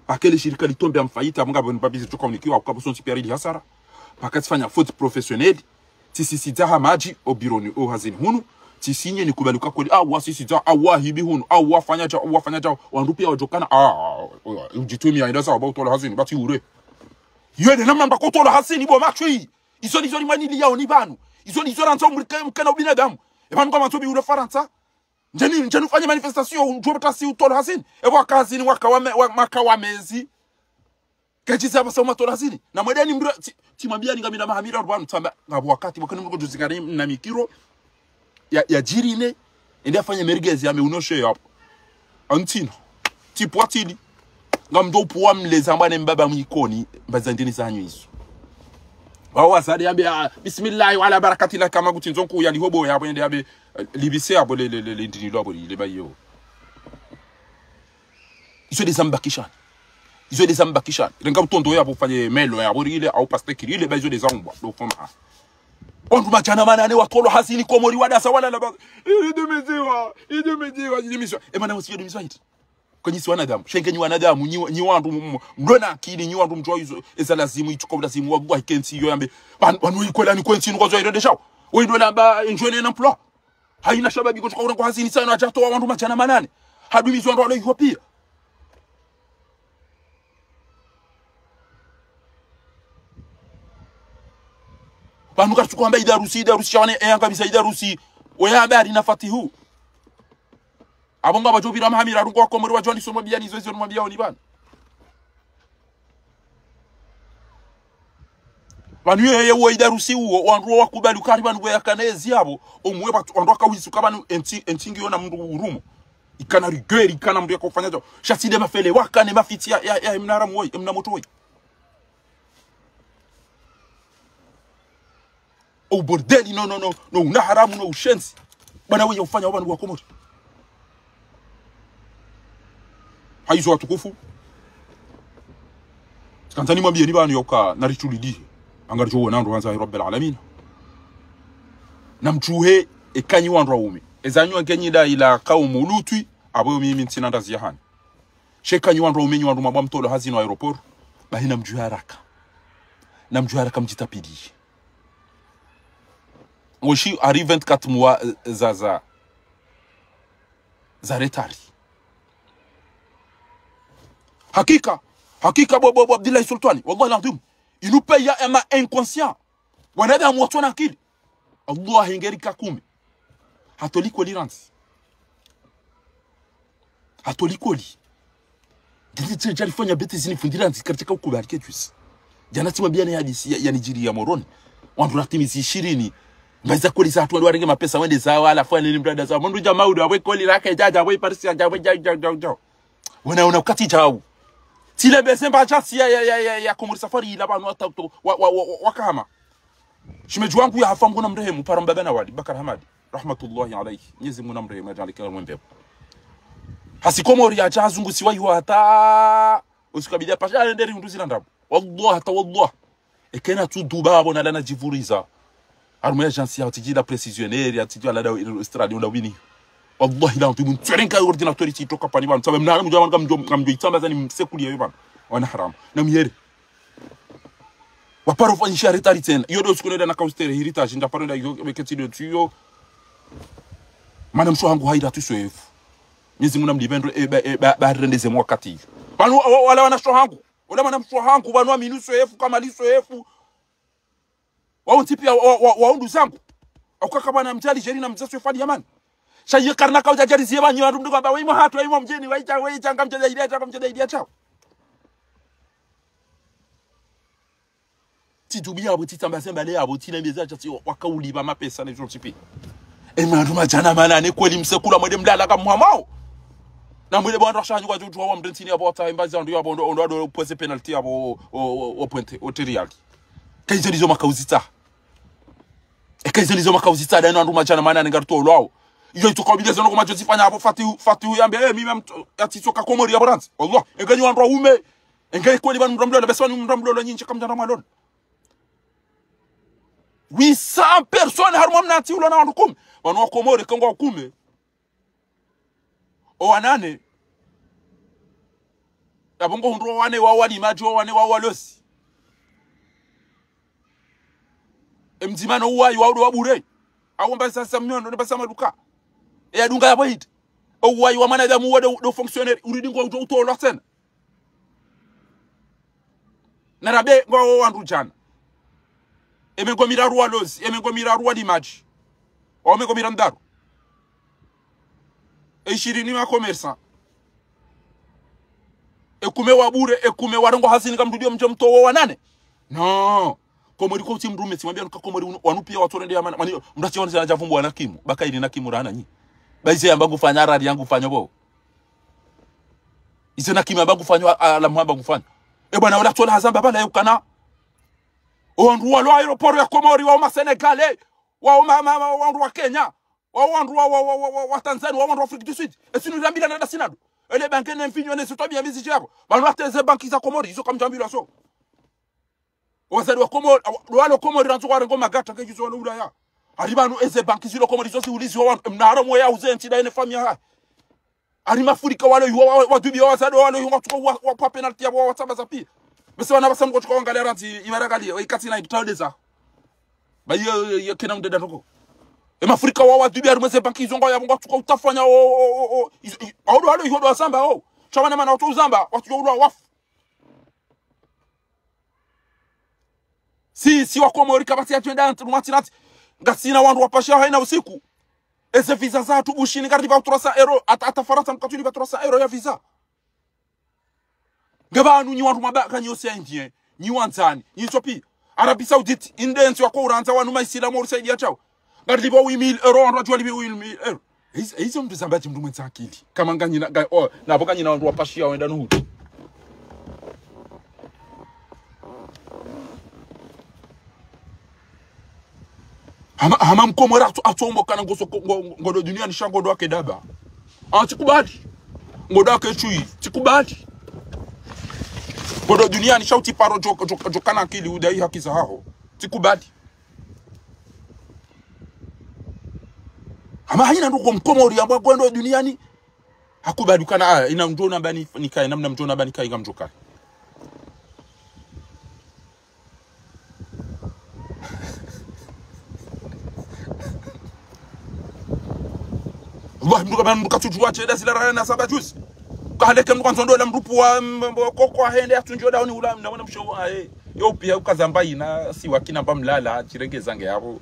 akele shirika litombe amfaita mungaba babizi tukomunikiwa akabuso ntipiaridi hasara pakatfanya faute professionnelle tisisi daha maji obironi o hazini hunu tisinye ni kubaluka kweli wasisi za hibi hunu wafanya cha wandupia wajokana ujitumia ida sawa bautola hazini bati ure yede namna bakotola hazini bo machui izo manili yao ni banu izo ranza mkana binadamu ebanu kama tobi ure faransa njani fanya manifestation njobata si utola hazini ebo kazini makawamezi kachisa basa umatola hazini na mwedeni mbira timambia ningamina mahamira rwanu tamba ngabo wakati wakani mko juzikari na mikiro ya jirine ende afanye mergezi ya meunoshe hapo antino tipwatili ngamdo puwa mleza mbane mbaba mwikoni mbazandini zanyu hizo wawa sadi yambe bismillah wala barakatillah kama gutinzonku ya lihobo yabo ende yabe libise abo le ndini lobo le bayo iso des ambakishan renga utondo yabo fanye melo yabo rile au pastekiri le bayo des amba do fama ondu machana manane watolo hasini komori wadasa wala la idumeziwa jimiswa emana wasiyo dimiswa hiti kwenye si wanadamu shengenyi wanadamu nyi wandu mdona akili nyi wandu mjwa hizo eza lazimu ituko lazimu wagwa hikensi yo yambe wanu ikola ni kwensi nuko zo irende shao wendo lamba enjoy na emploi haina shababi ko tukora ko hasini sana ajato wandu machana manane hadumizwa ndo alo pia banu kachukua idarusi chawane kabisa idarusi oya habari na fatihu abonga bajobira mahamira rungo akomori wajoni somo biyani zo mabiyao ni bana banu yeye wo idarusi uwo wandu wakubali ukari banu we yakanezi yabo omwe batu wandu akawisuka banu entingi yona mundu urumo ikana rigeri ikana mndu yakofanya jo shatinde mafele wakane mafiti ya mnara moyo mnamoto moyo au bordeli no na haramu no ushenzi bana wewe ufanya wabanu wakomori haizo watukufu skantani mwambie ni banu yoka narichulidi angarjo wona ndo wanza rabbil alamin namchuhe ekanyi wandu waume ezanyu agenyida ila kaumu lutwi abo mimi ntinanda ziyahani shekanyi wandu waume wandu mabwa mtolo hazino aeroport bahina mjuharaka mjitapidi Oshi arrive 24 mois za retard. Hakika Bobo Abdullah Sultani wallahi lazim il nous paye un inconscient wanada mwoto na akili Allah hengerika kume hatoliko liransi hatolikoli nditi jalifanya beti zinifundira katika ukubarike twisi jana timambia ni hadisi ya Nigeria moroni wandu ratimizi 20 Mbaza kuli sa tuwa warenge mapesa wende za wala fanya ni mbrada za mundu jamaa udu awe koli raka jaja awe parisi awe jaja wana ukati jao tile besemba chasi ya komori safari ila banu wakahama shimeju wangu ya hafangu na mrehemu parambaba na wali Bakar Hamadi rahmatullahi alayhi Mwenyezi Mungu na mrehemu ajalika mwembe hasi komori ya chazungu siwa yuwa hata usikabida pasha nderi nduzi landabu wallah ekena tu dubabo na lana jivuriza armo agence ya tiji la précisionnaire ya tiji la Australie la wini wallahi la mtu trenka ordinateur ti toka pani ban sabe mna mjama ngamjo itamba zani msekuli ya ban wana haram na miere wa paro fa nshari tariten yodo skone na kaustere heritage nda paro nda beketi de tuyo manam so hangu haida tu soefu mizi muna mlibendo ba rendeze mwakati banu wala wana so hangu wala manam so hangu banu aminu soefu kama li soefu wao tipia waundu zangu akaka bana mtali jeri na mzaso fadi yamani shaye karna kauja jeri zieba nyi wandu kwamba wewe hatu wewe mjeni wewe changa mjeda idia chao titubia abo titamba semba le abo tina meza chati wakauli ba mapesa na jotipi mwandu majana manane kweli msekula mwede mlala kama mwamao na mwede bwana rashanyu kwa juju wa mdentini abo ta imbazi ndio abo ndo pose penalty abo o pointe o terial kaizo lizo makauzita ekaizo lizo makauzita da ndo majana manane ngarto lwao iyo itukobileza no kuma jozifanya abo fatu yambe mimi atitoka komori ya brands wallah enganyi wandu ume engai kweli banu mramlo na besani mramlo nyinyi kama jana malon 800 personnes harmom nati ulona wandu kum banu komori kongo kume o wanane abongo hundro wane wa wali majo wane wa walosi emzimano uwayi waudo wabure awomba sasa mnyondo ne basama duka e dunga yabo hit uwayi wa manager mu wado do fonctionnaire uridi ngo to lo sen na rabe ngo wandu jana eme ngo mira ruwa losi eme ngo mira ruwa di match o me ngo mira ndaru e shirini ma commerçant ekume wabure ekume warongo hasini kamrudio mto wa nane no komori ko timrume simwambia nuka komori wanupia watu rende amana mani mdachiona sana javumbu wana kimu bakaidi na kimu rana nyi baise yamba kufanya radi yangu fanya bo ise na kimu yamba kufanya ala mwamba kufanya e bwana wala tona hazamba bala yukana wandu wa aeroport ya Komori wa Senegal wa wandu wa Kenya wa wandu wa Tanzania wa wandu wa Afrika du Sud esinu zambila na dasinado ele banke ne mfinyo ne sotobia miziji yako bana teze banki za Komori izo kamjambila so wazali wa Komori walo Komori ranzo kwa ngoma gata kejizo wala ulaya aribanu eze banki zilo Komori zo si ulizi wa mnaro moya uzenti da ene famia ha arima Afrika wale wa dubi wa zado wale wa pa penalty ya wa tsaba zapi bese wana basamu ko tko ngale ranti imaragali o ikati na ikitawdeza ba yo kena mdeda toko e Afrika wa dubi arima eze banki zongo ya ngo tko utafanya o wale yodo asamba o chabana mana watu uzamba watu yodo wafu si wa Komori kabati ya twenda ntumwatirati ngasina wandu wapasha haina usiku eze visa za tubushini kariba 300 euro atafarata mkatuli ba 300 euro ya visa ngabanu nyi wandu mabaka nyose indien nyi wanzani nyi Ethiopia Arabie Saoudite indenzi wako uranza wanu maisila mo rusaidia chao ngariba 8000 euro wandu wajwali 8000 euro hizo mtu zambati mtu mwenza akili kama nganyi na boka nyina wandu wapashia wenda nuhu hama mkomora atombo kana ngodo dunia ni shangodo wake daba tikubali ngodo wake chui tikubali ngodo dunia ni shauti paro jokana akili udai haki za hao tikubali hama haina ndo mkomori ambao ngodo duniani hakubali kana ina mjona bani nikai namna mjona bani kai ngamjoka Allah mduka mduka tujua cheda zila rana saba juzi kahaleke mduka ntondo la mrupu wa koko ahende atunjo daoni ula mnaona msho yo pia ukazamba ina si wakina bamlala chirenge zange yabo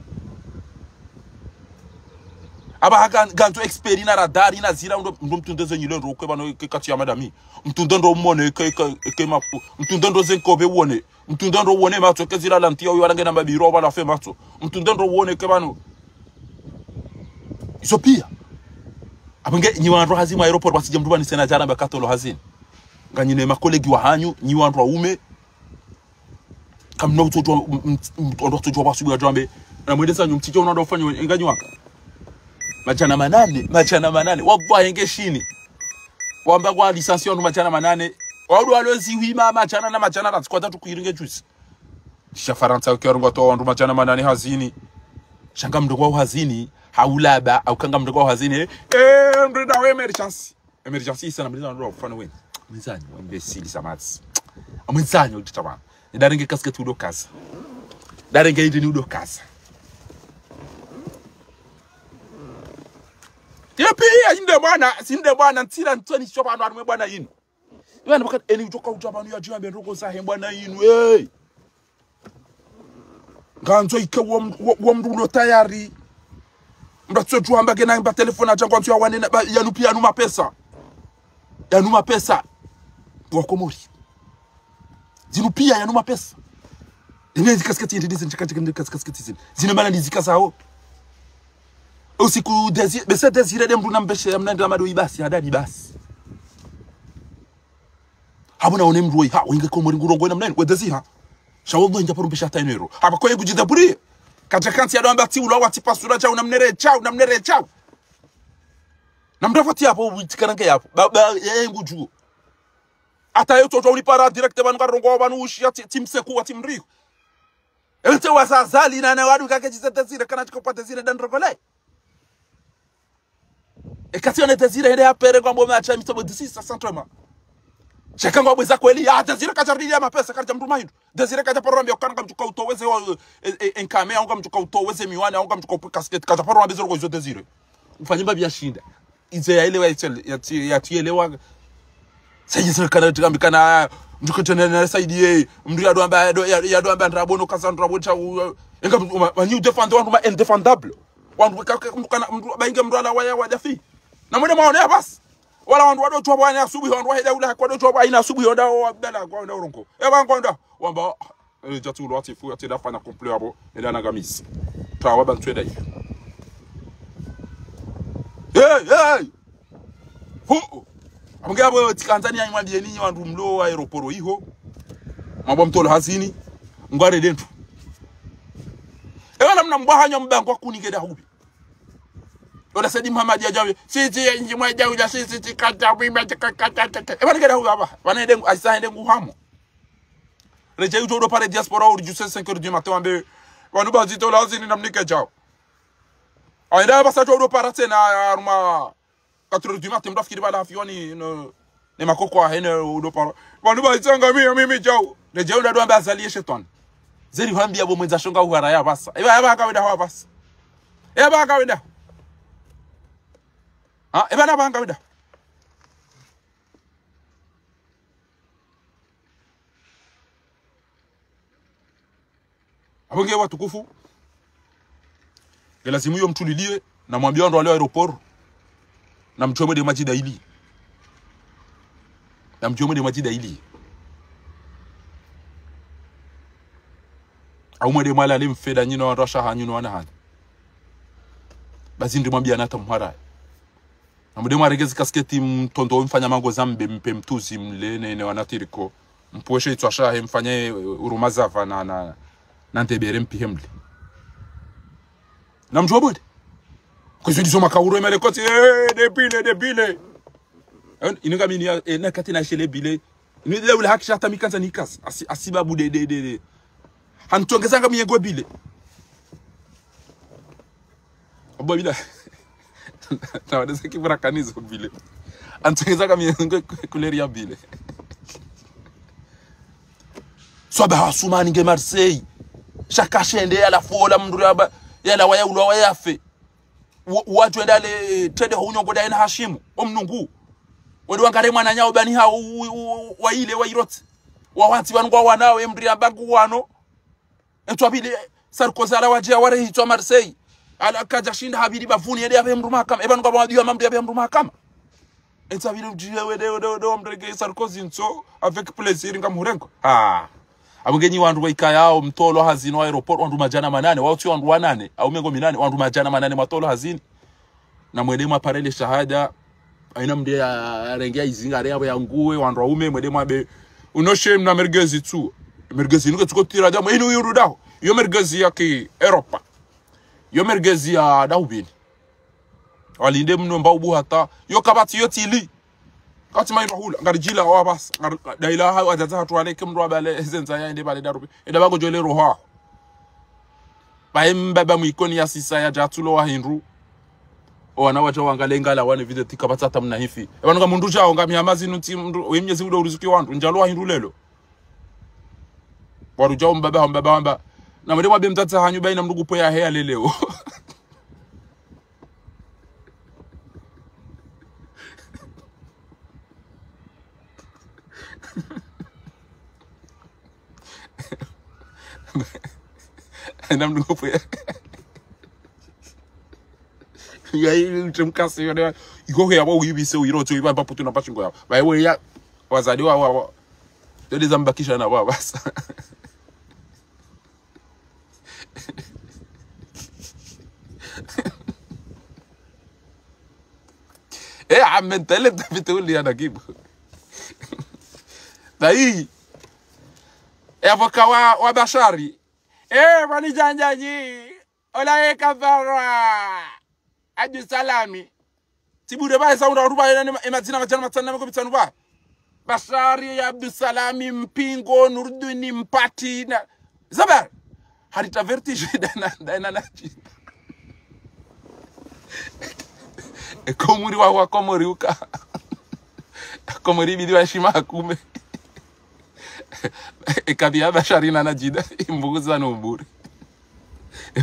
aba ganto expert na radar ina zira ndo mtundezo nyilo ndo kweba no kati ya madami mtundondo umone ke mapu mtundondo zenkobe wone mtundondo wone mato ke zira lantia yo arange na mabiro bala fe mato mtundondo wone ke bano Ethiopia abenge nyi wandu hazima aeroport wasije mduba ni senajara mbakatolo hazini nganyine makolegi wa hanyu nyi wandu ume kamno utojo ndo tujo basubu ya jambe na mwendesa nyu mtijo unaenda ufanye enganyi waka machana manane wagwa engeshini wamba kwa lisansi onu machana manane wadu walozi wima machana na machana na tsikota tukuiringe juice kisha Faransa ukiarunga to wandu machana manane hazini shanga mdogo wa hazini haulaba au kanga mdogo wa hazini mrida wa emergency sana mrida ndo ufana wen mwenzanyi wa imbecile samats mwenzanyi ulitabana darenge kasket udo kaza darenge idini udo kaza pia inde bwana ntira ntoni chopa ndo arumwe bwana yinu bwana bakati eni utoka utabanu ya jua mbendoko sahe bwana yinu nganzo ike wo mrulo tayari mbatso tuamba gena mba telefona acha ntu ya wanene yanupia yanuma pesa wa Komori zinupia yanuma pesa inezi kaskati ndizi nchakatika kaskati zina mala ndizikaza hao usiku bese desire dem duna mbeshe amnanda mado ibasi hadadi basi habuna onemroi ha winge Komori ngurongo na mnene wedezi ha shawo nja paru mbesha tainero aba koye kujidaburi kaja kanti ya doamba ti ulo wati pasura cha unamnere chao namdafati hapo witikanange hapo baba ngujuo ata yoto to ulipara direct banu karongo banu ushia timseku wati mriko ente wasazali na wadu kake jisete zile kana chikopate zile dandrogole E kati on Desire hede apere kwa mbome acha mitobo disi sa centrement. Cheka ngwa bweza kweli ya Desire kajardia mapesa karja mtu mahidu. Desire kaja porombe okanga mchuka utoweze enkame anga mchuka utoweze miwani anga mchuka kasket kaja porombe zero kwa Desire. Mfanyimba biashinda. Ize yaelewa yatielewa. Sasa kana tukambikana mchuka tena saidie mndu yadoamba ndrabono kasandra bocha enga wanyu defend wandu ma indefendable. Wandu kana mndu bainga mndu ala waya wajafi. Na mwende maone basi. Wala wandu wado chwa bwana asubuhi wandu waheda ula kwa do chwa bwana asubuhi onda wabela kwa onda uronko. Eba nkonda wamba jatu lo atifu atida fana complet abo edana gamis. Tra waba tweda hiyo. Hey! Hu! Amgabo Tanzania imwambie ninyi wandu mlo wa aeroporo hiho. Mabo mtolo hazini ngware dentu. Ewa namna mbahanya mbango kunigeda hubi. Oda sedi Muhammad ya jawi sisi njimwa jawi la sisi tikata wimba kata. Ewa nigeda hubi hapa. Wana ndengu aisa ndengu hamo. Reje ujo do pare diaspora ou juse 5 heures du matin ambe. Wanu bazito la hazini namnike jao. Aida basa do para tena arma 4 heures du matin mdof kidi bala hafioni ne makoko hene udo para. Wanu bazanga mimi jao. Reje unda do ambe azalie sheton. Zeri hambia bo mwenza shonga uhara ya basa. Eba kawenda hawa basa. Eba kawenda. Eba na banga kawenda. Abonge watukufu. Lazima hiyo mtulilie na mwambie ndo wale aeroport na mchome de maji daily. Na mchome de maji daily. Au mwede mwala alimfeda nyino rasha hanyuno wana hana. Basi ndimwambia anata mhara. Na mwede mwaregezi kasketi mtondo mfanya mango zambe mpe mtuzi mle ne wanatiriko. Mpueshe itwasha mfanye urumazava na ntebere mpihemle. Na mjobode. Kwa hiyo disoma kauro emele koti debile. Inuka mini na katina shele bile. Inu dile ule hakisha hata mikanza nikas. Asibabu de. Hantuongezanga miego bile. Obo bila. Na wadeze kibura kanizo bile. Hantuongezanga miego kuleria bile. Soba hasuma ninge Marseille. Shaka shende ya la fola mnduraba ya la waya ulwa waya fe. Watu endale trade hunyongo da ina Hashimu omnungu. Wodi wangare mwana nyao bani ha wa ile wa irot. Wa wanti wanwa wanao emdria bagu wano. Etwabile Sarkozala wajia ware hitwa Marseille. Ala kaja shinda habiri bafuni ede abe mruma kama. Eba ngo bawadiwa mamdi abe mruma kama. Etwabile ujia wede omdrege Sarkozy nso avec plaisir ngamurengo. Abugenyi wandu waika yao mtolo hazini wa aeroport wandu majana manane wauti wandu wanane au mengo minane wandu majana manane matolo hazini na mwedemu aparele shahada aina mde arengea izinga reyabo ya nguwe wandu waume mwedemu abe unoshe mna mergezi tu mergezi nuke tuko tira damu inu yuru daho yo mergezi ya ki Europa yo mergezi ya daubini walinde mno mba ubu hata yo kabati yo tili kati mairo hula ngarijila wa bas daila ha wajaza hatu wale kimro abale zenza ya inde bale darubi ida bago jole roha baim baba muikoni ya sisa ya jatulo wa hinru wana wacha wangalengala wane vide tikabata tamna hifi ebanu nga mundu jao nga mihamazi nuti mndu wemnyezi udo uruzuki wandu njalo wa hinru lelo waru jao mbaba na mwede mwabe mtata hanyu baina mndugu po ya hea leleo na mndugu po ya yayi tumkasi yone iko ya bo yibise uyiroto ibamba putu na pachingo ya bawe ya wazadi wa dole zambakisha na baba basa عم انت اللي انت بتقول لي انا اجيبه داي افوكا وبشاري بني جانجاجي ولا كفرا ادي سلامي تبوده باي ساوند روبا اماتينا ماتنا ماتنا مكو بتانو با بشاري يا عبد السلامي mpingo nurduni mpati na zabar harita vertige dana nachi Komuri wa komori uka. Komori bidi wa shima kume. Kabia basharina na jida imbuguza no mburi.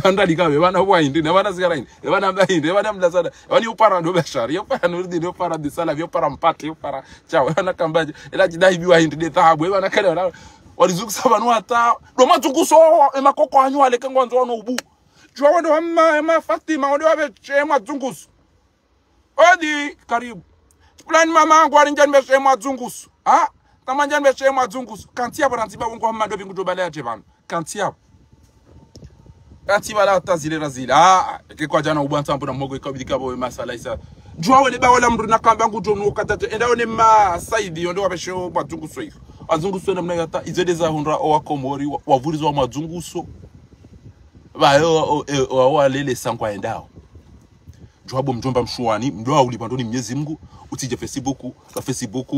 Anda likawe bana windi ne bana zigara indi bana mbahindi bana mlazada wani upara ndo bashari upara nurdi ndo para disala upara mpati upara chao bana kambaje ila jidai biwa hindi de thabu bana kale walizukisa banu hata do matukuso emakoko anyu aleke ngwanzo no ubu jwa ndo amma Fatima ndo abeche mazungusu odi karibu plan mama ngwari njani beche mazungusu kama njani beche mazungusu kantia barantiba ngo amma ndo bingu do balaya jebana kantia Kanti bala tazile razila ke kwa jana ubanta mpona mogo ikabidi kabo masala isa jwa wele ba wala mru nakamba ngujo no katata enda one ma saidi ndo wabesho bazunguso hizo azunguso namna yata izedeza hundra o wakomori wavurizo wa mazunguso bayo wa lele sangwa endao jwa bo mjomba mshuani ndo ulipandoni Mwenyezi Mungu utije Facebook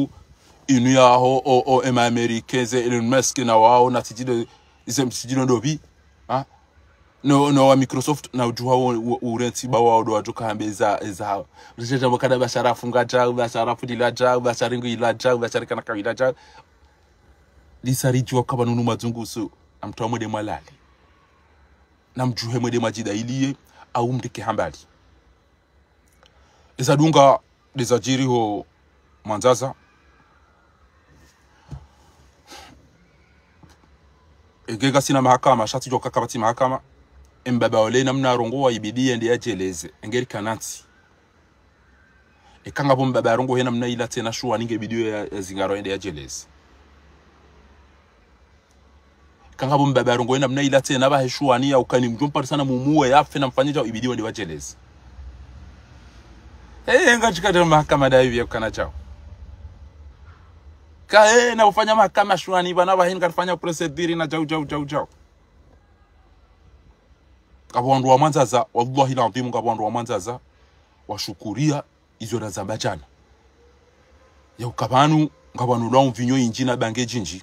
inu ya o amerikeze Elon Musk na wao na tijide izemsijino ndobi no wa Microsoft na ujua urenti bawa odo ajoka ambeza eza rije mbokada basharafu ngaja basharafu dilaja basharingu ilaja basharikana kawilaja lisarijwa kabanunu mazunguso amtoa mwede mwalali na mjuhe mwede majida iliye au mdike hambali eza dunga desajiri ho manzaza egega sina mahakama shati joka kabati mahakama mbaba ole namna rongo wa ibidi ende yajeleze engeri kanati ekanga bo mbaba rongo hena mna ila tena shuwa ninge bidio ya zingaro ende yajeleze kanga bo mbaba rongo hena mna ila tena ba shuwa ni ya ukani mjompa sana mumuwe yafe na mfanyija ibidi ende wajeleze ngachika de mahakama da hivi yakana chao ka na ufanya mahakama shuwa ni bana ba hinga kufanya procedure na jau Kabandu wa manzaza wallahi alazim kabandu wa manzaza washukuria izo na zambajana ya ukabanu ngabanu lawo vinyo injina bange jinji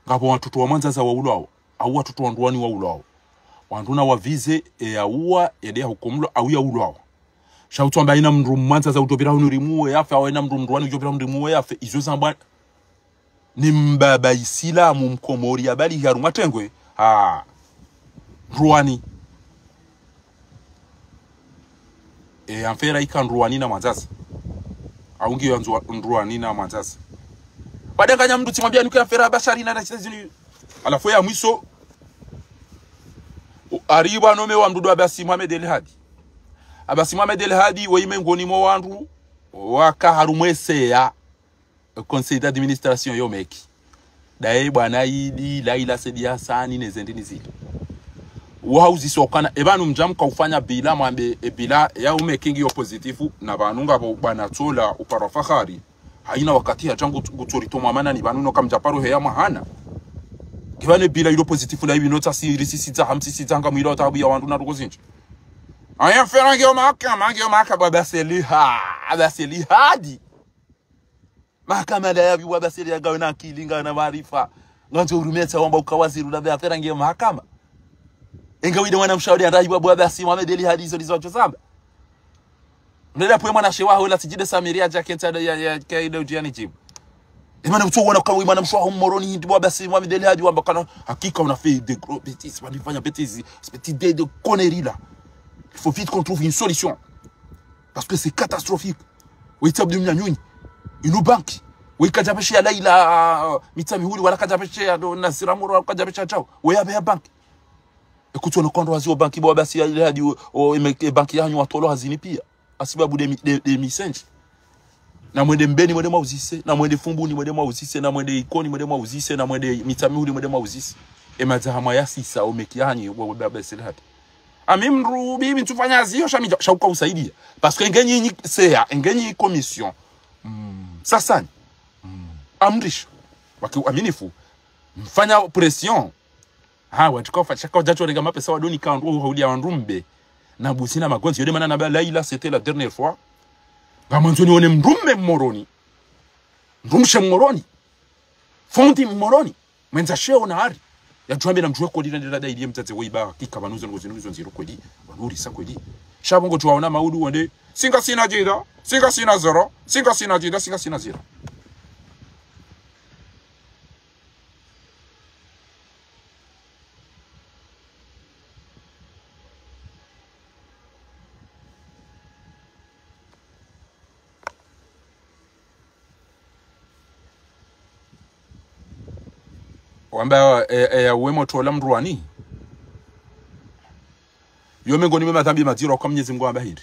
ngabo watoto wa manzaza wa ulawo au watoto wanduani wa ulawo wanduna wavize ya uwa yede hukumlo au ya ulawo shautu amba ina mndu manzaza utopira unurimuwe yafe au ina mndu mnduani utopira unurimuwe yafe izo zamba ni mbaba Isilamu mkomori abali haru matengwe Ruani amfera ika Ruani na manzaza aungi yanzu Ruani na manzaza badanganya mndu timwambia nuko afera bashari na chizini alafu ya mwiso ariba nome wa mdudu Abasi Mohamed El Hadi Abasi Mohamed El Hadi weime ngoni mo wandu waka harumwese ya conseil d'administration yomeki dae bwana Idi Laila Sedi Hasani nezendini zile wauzi sokana ebanu mjamka ufanya bila mwambe bila ya umekingi yo positifu na banunga bo bana tola upara fakhari haina wakati ya jangu gutorito mamana ni banuno kamjaparo heya mahana kivane bila ilo positifu la hivi nota sirisi sita hamsi sita nga mwilo tabu ya wandu na rukozinji aya ferange o maka babaseli abaseli hadi mahakama da yabi wabaseli ya gawe na kilinga na maarifa nganzo urumeta wamba ukawaziri labda ferange mahakama engawide mwana mshauri andaji wa Abasi Mohamed El Hadi hizo ndizo zamba nenda pwe mwana shewa hola tijide Samiria jakenta ya kaida ujiani jibu imana mtu wana kwa mwana mshauri moroni hindi Abasi Mohamed El Hadi wamba kana hakika una fait de gros bêtises wanifanya bêtises petite de conneries là il faut vite qu'on trouve une solution parce que c'est catastrophique witabdu mnyanyuni ino banki wikajabesha ya Laila mitami huli wala kajabesha ya Nasira Muro wala kajabesha chao weyabe ya banki ekuto no kondo wazi banki bo Abasi El Hadi o banki yanyu watolo hazini pia asibabu de misenji na mwende mbeni mwende mauzise na mwende fumbuni mwende mauzise na mwende ikoni mwende mauzise na mwende mitami huli mwende mauzise emazahama ya sisa umekianyi bo Abasi El Hadi amimru bibi tufanya zio shauka usaidia parce que ngenyi sea ngenyi commission sasa amrish wakiaminifu mfanya pression watukofa chako jacho renga mapesa wadoni kandu haulia wandumbe na busina magonzi yode mana na Laila c'était la dernière fois ngamanzoni one mrumme moroni ndumshe moroni fondi moroni mwenza sheo na hari ya tuambe na mjwe kodi na dada ile mtate weiba hakika banuzo ngozi nziro kodi banuri sa kodi shabongo tuwaona maudu wande singa sina jida singa sina zero singa sina jida singa sina zero wamba wemo tola mruani يومين مما ذنبي مدير وكم يزنقوا بهير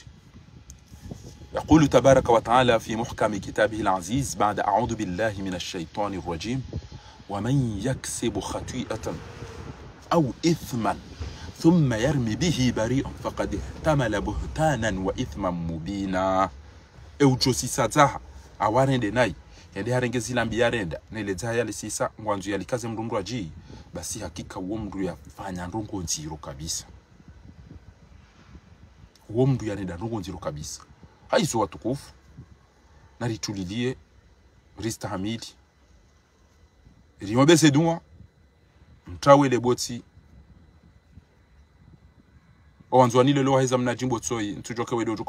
يقول تبارك وتعالى في محكم كتابه العزيز بعد أعوذ بالله من الشيطان الرجيم ومن يكسب خطيئة أو إثما ثم يرمي به بريئا فقد احتمل بهتانا وإثما مبينا أو جوسي ساتها أوارين دي ناي yende harengezi lambi yarenda neleza yale sisa mwanzo yalikaze mrundu aji basi hakika uo mndu yafanya ndongo nziro kabisa uo mndu yanenda ndongo nziro kabisa haizo watukufu naritulilie rista hamidi rimobese dunwa mtawele boti owanzwanile lo haiza mnajimbo tsoi ntujoke wedo